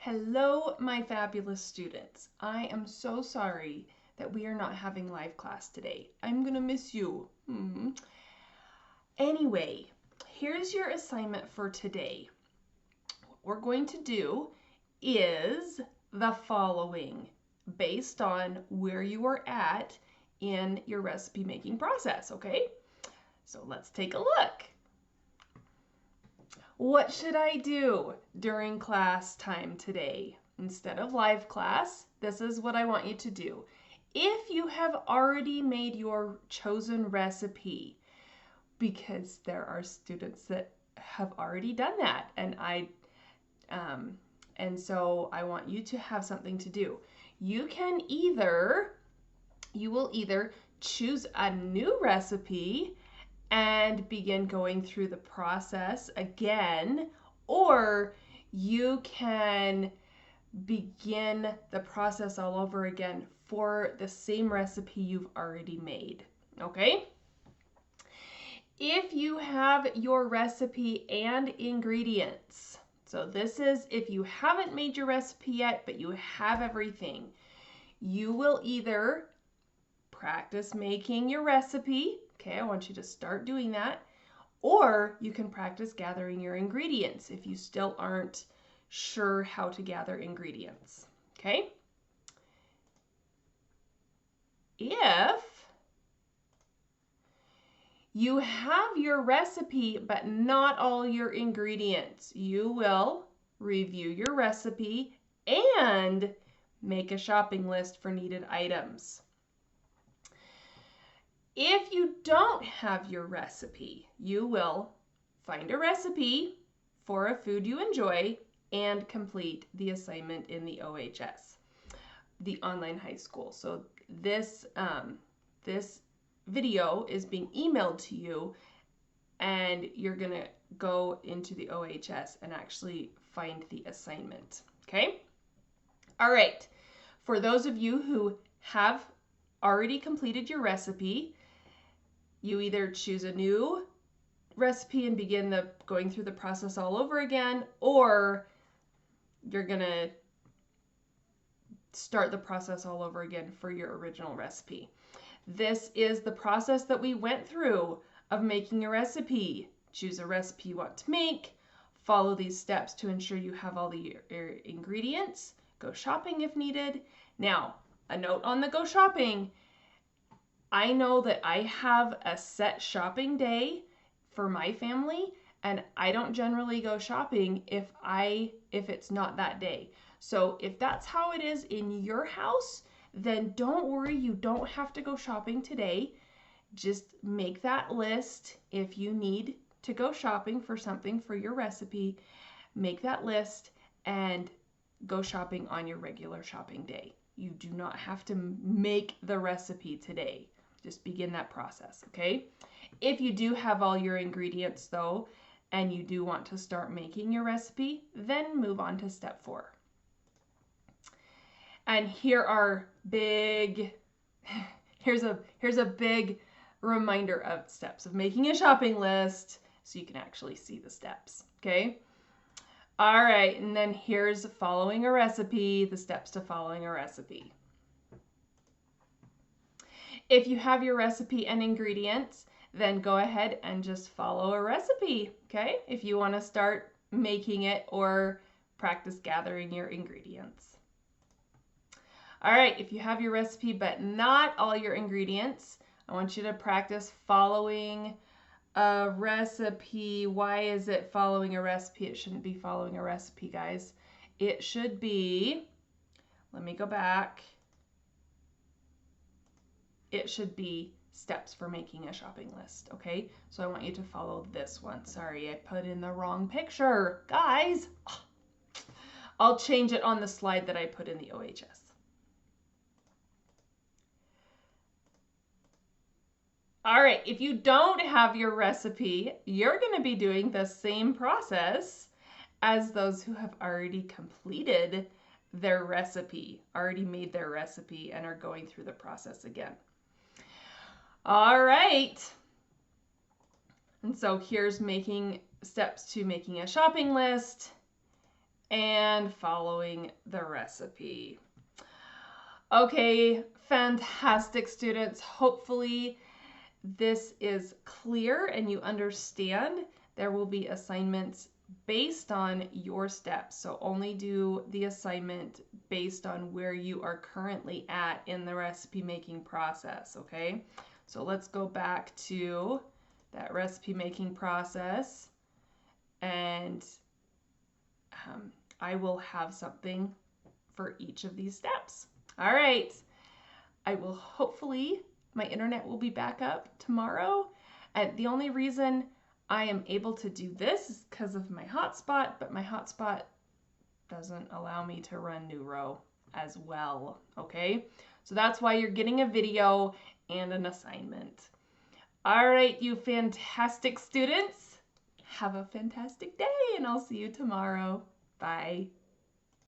Hello, my fabulous students. I am so sorry that we are not having live class today. I'm gonna miss you. Anyway, here's your assignment for today. What we're going to do is the following based on where you are at in your recipe making process, okay? So let's take a look. What should I do during class time today? Instead of live class, this is what I want you to do. If you have already made your chosen recipe, because there are students that have already done that, and so I want you to have something to do. You will either choose a new recipe and begin going through the process again, or you can begin the process all over again for the same recipe you've already made. Okay? If you have your recipe and ingredients, so this is if you haven't made your recipe yet, but you have everything, you will either practice making your recipe. Okay, I want you to start doing that. Or you can practice gathering your ingredients if you still aren't sure how to gather ingredients. Okay? If you have your recipe but not all your ingredients, you will review your recipe and make a shopping list for needed items. If you don't have your recipe, you will find a recipe for a food you enjoy and complete the assignment in the OHS, the online high school. So this video is being emailed to you, and you're going to go into the OHS and actually find the assignment. Okay? All right. For those of you who have already completed your recipe, you either choose a new recipe and begin going through the process all over again, or you're going to start the process all over again for your original recipe. This is the process that we went through of making a recipe. Choose a recipe you want to make, follow these steps to ensure you have all the ingredients, go shopping if needed. Now, a note on the go shopping. I know that I have a set shopping day for my family, and I don't generally go shopping if it's not that day. So if that's how it is in your house, then don't worry, you don't have to go shopping today. Just make that list. If you need to go shopping for something for your recipe, make that list and go shopping on your regular shopping day. You do not have to make the recipe today. Just begin that process, okay? If you do have all your ingredients though, and you do want to start making your recipe, then move on to step 4. And here's a big reminder of steps of making a shopping list so you can actually see the steps, okay? All right, and then here's following a recipe, the steps to following a recipe. If you have your recipe and ingredients, then go ahead and just follow a recipe, okay? If you want to start making it or practice gathering your ingredients. All right, if you have your recipe but not all your ingredients, I want you to practice following a recipe. Why is it following a recipe? It shouldn't be following a recipe, guys. It should be, let me go back. It should be steps for making a shopping list, okay? So I want you to follow this one. Sorry, I put in the wrong picture. Guys, I'll change it on the slide that I put in the OHS. All right, if you don't have your recipe, you're going to be doing the same process as those who have already completed their recipe, already made their recipe, and are going through the process again. All right. And so here's making steps to making a shopping list. and following the recipe. Okay, fantastic students. Hopefully this is clear and you understand. There will be assignments based on your steps. So only do the assignment based on where you are currently at in the recipe making process, okay? So let's go back to that recipe making process, and I will have something for each of these steps. All right, I will hopefully, my internet will be back up tomorrow. And the only reason I am able to do this is because of my hotspot, but my hotspot doesn't allow me to run Neuro as well, okay? So that's why you're getting a video and an assignment. All right, you fantastic students, have a fantastic day, and I'll see you tomorrow. Bye.